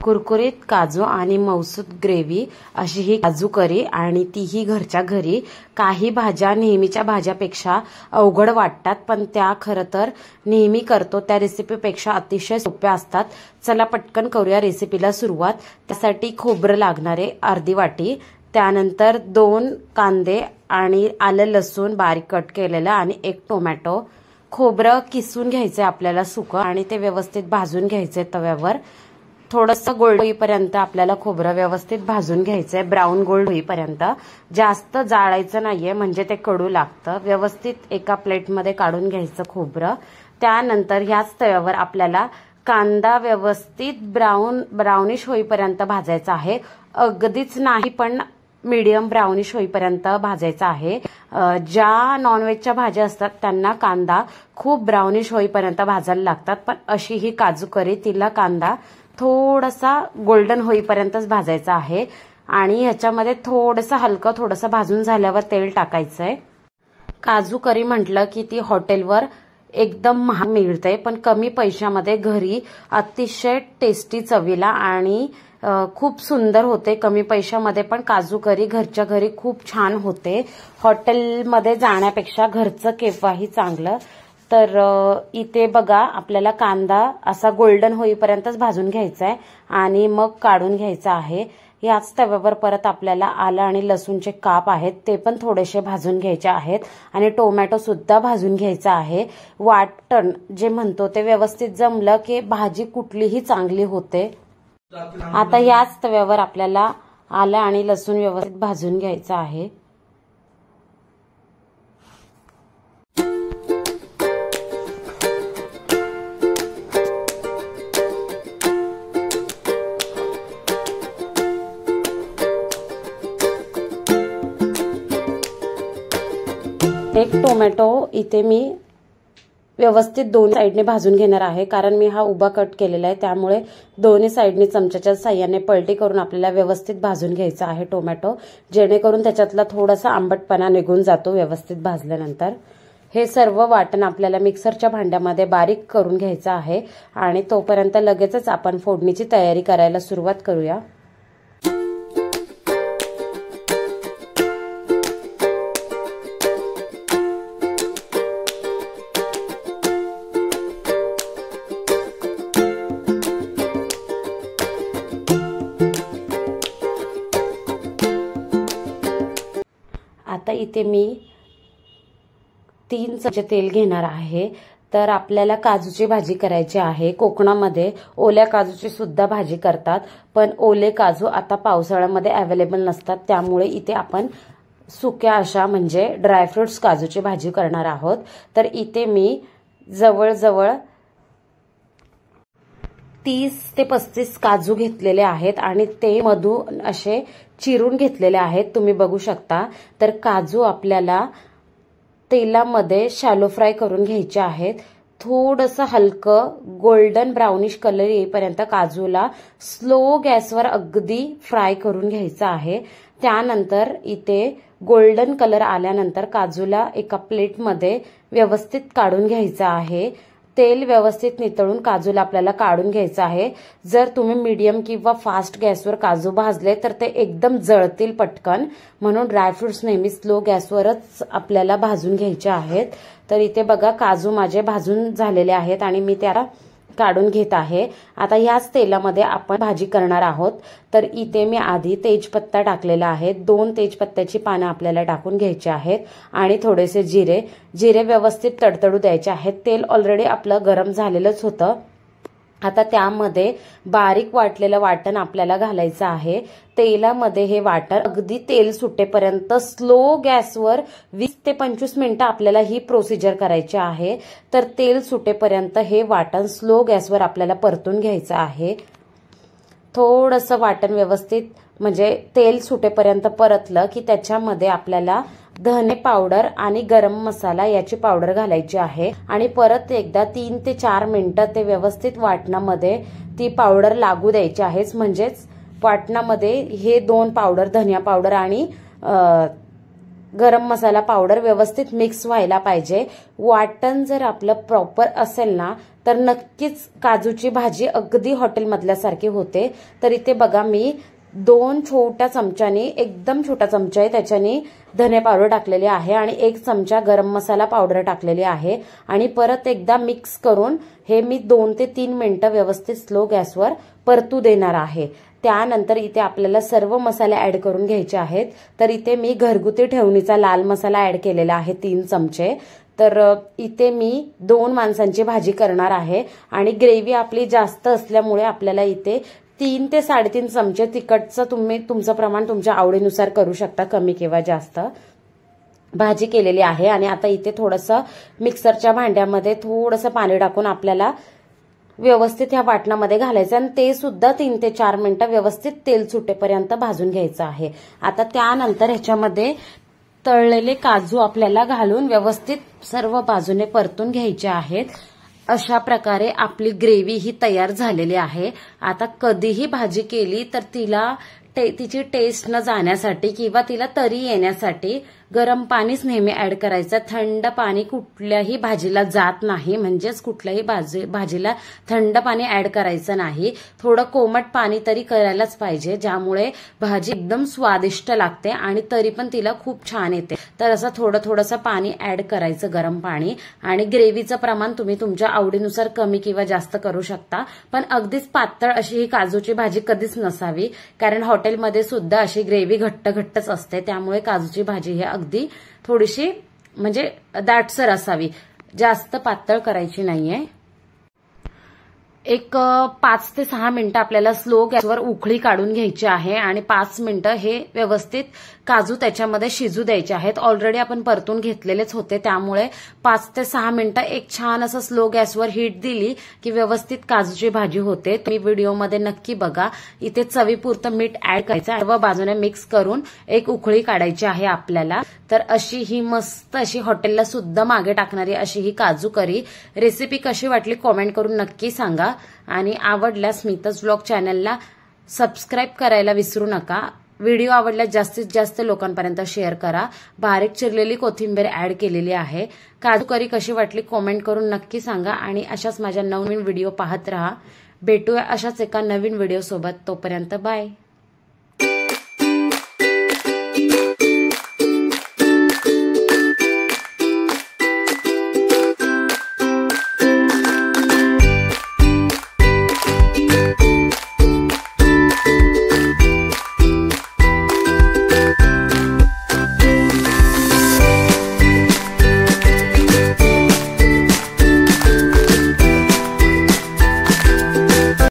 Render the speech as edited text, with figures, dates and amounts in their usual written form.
कुरकुरीत काजू आणि मऊसूत ग्रेव्ही अशी ही काजू करी आणि तीही घरच्या घरी। काही भाज्या नेहमीच्या भाज्यापेक्षा अवघड वाटतात, पण त्या खरं तर नेहमी करतो त्या रेसिपीपेक्षा अतिशय सोप्या असतात। चला पटकन करूया रेसिपीला सुरुवात। त्यासाठी खोबरं लागणारे अर्धी वाटी, त्यानंतर 2 कांदे आणि आलं लसूण बारीक कट केलेलं आणि 1 टोमॅटो। खोबरं किसून घ्यायचे आपल्याला सुकं आणि ते व्यवस्थित भाजून घ्यायचे तव्यावर। थोडंसं गोल्ड होईपर्यंत आपल्याला खोबरं व्यवस्थित भाजून घ्यायचंय, ब्राऊन गोल्ड होईपर्यंत। जास्त जाळायचं नाहीये म्हणजे ते कडू लागतं। व्यवस्थित एका प्लेटमध्ये काढून घ्यायचं खोबरं। त्यानंतर ह्याच तव्यावर आपल्याला कांदा व्यवस्थित ब्राउनिश होईपर्यंत भाजायचा आहे। अगदीच नाही पण मीडियम ब्राउनिश होईपर्यंत भाजायचा आहे। ज्या नॉनव्हेजच्या भाज्या असतात त्यांना कांदा खूप ब्राउनिश होईपर्यंत भाजायला लागतात, पण अशी ही काजू करी तिला कांदा थोडासा गोल्डन होईपर्यंतच भाजायचा आहे। आणि ह्याच्यामध्ये थोडंसं भाजून झाल्यावर तेल टाकायचंय। काजू करी म्हटलं की ती हॉटेलवर एकदम महाग मिळते, पण कमी पैशामध्ये घरी अतिशय टेस्टी चवीला आणि खूप सुंदर होते। कमी पैशामध्ये पण काजू करी घरच्या घरी खूप छान होते। हॉटेलमध्ये जाण्यापेक्षा घरचं केव्हाही चांगलं। तर इथे बघा आपल्याला कांदा असा गोल्डन होईपर्यंतच भाजून घ्यायचा आहे आणि मग काढून घ्यायचा आहे। याच तव्यावर परत आपल्याला आलं आणि लसूणचे काप आहेत ते पण थोडेसे भाजून घ्यायचे आहेत आणि टोमॅटो सुद्धा भाजून घ्यायचा आहे। वाटण जे म्हणतो ते व्यवस्थित जमलं की भाजी कुठलीही चांगली होते। आता याच तव्यावर आपल्याला आलं आणि लसूण व्यवस्थित भाजून घ्यायचं आहे। एक टोमॅटो इथे मी व्यवस्थित दोन्ही साइडने भाजून घेणार आहे, कारण मी हा उभा कट केलेला आहे, त्यामुळे दोन्ही साइडने चमच्याच्या साहाय्याने पलटी करून आपल्याला व्यवस्थित भाजून घ्यायचा आहे टोमॅटो, जेणेकरून त्याच्यातला थोडासा आंबटपणा निघून जातो व्यवस्थित भाजल्यानंतर। हे सर्व वाटण आपल्याला मिक्सरच्या भांड्यामध्ये बारीक करून घ्यायचं आहे आणि तोपर्यंत लगेचच आपण फोडणीची तयारी करायला सुरुवात करूया। आता इथे मी 3 चमचे तेल घेणार आहे। तर आपल्याला काजूची भाजी करायची आहे। कोकणामध्ये ओल्या काजूची सुद्धा भाजी करतात, पण ओले काजू आता पावसाळ्यामध्ये अवेलेबल नसतात, त्यामुळे इथे आपण सुक्या अशा म्हणजे ड्रायफ्रुट्स काजूची भाजी करणार आहोत। तर इथे मी जवळजवळ 30 ते 35 काजू घेतलेले आहेत आणि ते मधून असे चिरून घेतलेले आहेत, तुम्ही बघू शकता। तर काजू आपल्याला तेलामध्ये शॅलो फ्राय करून घ्यायचे आहेत। थोडंसं हलकं गोल्डन ब्राउनिश कलर येईपर्यंत काजूला स्लो गॅसवर अगदी फ्राय करून घ्यायचं आहे। त्यानंतर इथे गोल्डन कलर आल्यानंतर काजूला एका प्लेटमध्ये व्यवस्थित काढून घ्यायचं आहे। तेल व्यवस्थित नितळून काजूला आपल्याला काढून घ्यायचं आहे। जर तुम्ही मीडियम किंवा फास्ट गॅसवर काजू भाजले तर ते एकदम जळतील पटकन, म्हणून ड्रायफ्रुट्स नेहमी स्लो गॅसवरच आपल्याला भाजून घ्यायचे आहेत। तर इथे बघा काजू माझे भाजून झालेले आहेत आणि मी त्याला काढून घेत आहे। आता ह्याच तेलामध्ये आपण भाजी करणार आहोत। तर इथे मी आधी तेजपत्ता टाकलेला आहे, 2 तेजपत्त्याची पानं आपल्याला टाकून घ्यायची आहेत आणि थोडेसे जिरे व्यवस्थित तडतडू द्यायचे आहेत। तेल ऑलरेडी आपलं गरम झालेलंच होतं। आता त्यामध्ये बारीक वाटलेलं वाटण आपल्याला घालायचं आहे। तेलामध्ये हे वाटण अगदी तेल सुटेपर्यंत स्लो गॅसवर 20 ते 25 मिनिटं आपल्याला ही प्रोसिजर करायची आहे। तर तेल सुटेपर्यंत हे वाटण स्लो गॅसवर आपल्याला परतून घ्यायचं आहे। थोडंसं वाटण व्यवस्थित म्हणजे तेल सुटेपर्यंत परतलं की त्याच्यामध्ये आपल्याला धने पावडर आणि गरम मसाला याची पावडर घालायची आहे आणि परत एकदा 3 ते 4 मिनिटं ते व्यवस्थित वाटणामध्ये ती पावडर लागू द्यायची आहे। म्हणजेच वाटणामध्ये हे 2 पावडर धनिया पावडर आणि गरम मसाला पावडर व्यवस्थित मिक्स व्हायला पाहिजे। वाटण जर आपलं प्रॉपर असेल ना तर नक्कीच काजूची भाजी अगदी हॉटेलमधल्यासारखी होते। तर इथे बघा मी 2 छोट्या चमच्यानी, एकदम छोटा चमचा आहे त्याच्यानी धने पावडर टाकलेली आहे आणि 1 चमचा गरम मसाला पावडर टाकलेली आहे आणि परत एकदा मिक्स करून हे मी 2 ते 3 मिनिटं व्यवस्थित स्लो गॅसवर परतू देणार आहे। त्यानंतर इथे आपल्याला सर्व मसाले ऍड करून घ्यायचे आहेत। तर इथे मी घरगुती ठेवणीचा लाल मसाला ऍड केलेला आहे 3 चमचे। तर इथे मी 2 माणसांची भाजी करणार आहे आणि ग्रेव्ही आपली जास्त असल्यामुळे आपल्याला इथे 3 ते 3.5 चमचे तिखटचं तुम्ही तुमचं प्रमाण तुमच्या आवडीनुसार करू शकता, कमी किंवा जास्त भाजी केलेली आहे। आणि आता इथे थोडंसं मिक्सरच्या भांड्यामध्ये थोडंसं पाणी टाकून आपल्याला व्यवस्थित ह्या वाटणामध्ये घालायचं आणि ते सुद्धा 3 ते 4 मिनिटं व्यवस्थित तेल सुटेपर्यंत भाजून घ्यायचं आहे। आता त्यानंतर ह्याच्यामध्ये तळलेले काजू आपल्याला घालून व्यवस्थित सर्व बाजूने परतून घ्यायचे आहेत। अशा प्रकारे आपली ग्रेव्ही ही तयार झालेली आहे। आता कधीही भाजी केली तर तिची टेस्ट न जाण्यासाठी किंवा तिला तरी येण्यासाठी गरम पाणीच नेहमी ऍड करायचं। थंड पाणी कुठल्याही भाजीला जात नाही, म्हणजेच कुठल्याही भाजीला थंड पाणी ऍड करायचं नाही। थोडं कोमट पाणी तरी करायलाच पाहिजे, ज्यामुळे भाजी एकदम स्वादिष्ट लागते आणि तरी पण तिला खूप छान येते। तर असं थोडंसं पाणी ऍड करायचं, गरम पाणी। आणि ग्रेव्हीचं प्रमाण तुम्ही तुमच्या आवडीनुसार कमी किंवा जास्त करू शकता, पण अगदीच पातळ अशी ही काजूची भाजी कधीच नसावी, कारण हॉटेलमध्ये सुद्धा अशी ग्रेव्ही घट्टच असते। त्यामुळे काजूची भाजी ही अगदी थोडीशी म्हणजे दाटसर असावी, जास्त पातळ करायची नाहीये। एक 5 ते 6 मिनिटं आपल्याला स्लो गॅसवर उकळी काढून घ्यायची आहे आणि 5 मिनिटं हे व्यवस्थित काजू त्याच्यामध्ये शिजू द्यायचे आहेत। ऑलरेडी आपण परतून घेतलेलेच होते, त्यामुळे 5 ते 6 मिनिटं एक छान असं स्लो गॅसवर हीट दिली की व्यवस्थित काजूची भाजी होते। तुम्ही व्हिडिओमध्ये नक्की बघा। इथे चवीपुरतं मीठ ऍड करायचं, सर्व बाजूने मिक्स करून एक उकळी काढायची आहे आपल्याला। तर अशी ही मस्त अशी हॉटेलला सुद्धा मागे टाकणारी अशी ही काजू करी रेसिपी कशी वाटली कॉमेंट करून नक्की सांगा आणि आवडल्यास स्मिताज व्लॉग चॅनलला सबस्क्राईब करायला विसरू नका। व्हिडिओ आवडल्यास जास्तीत जास्त लोकांपर्यंत शेअर करा। बारीक चिरलेली कोथिंबीर ऍड केलेली आहे। काजू करी कशी वाटली कॉमेंट करून नक्की सांगा आणि अशाच माझ्या नवीन व्हिडिओ पाहत राहा। भेटूया अशाच एका नवीन व्हिडिओ सोबत, तोपर्यंत बाय।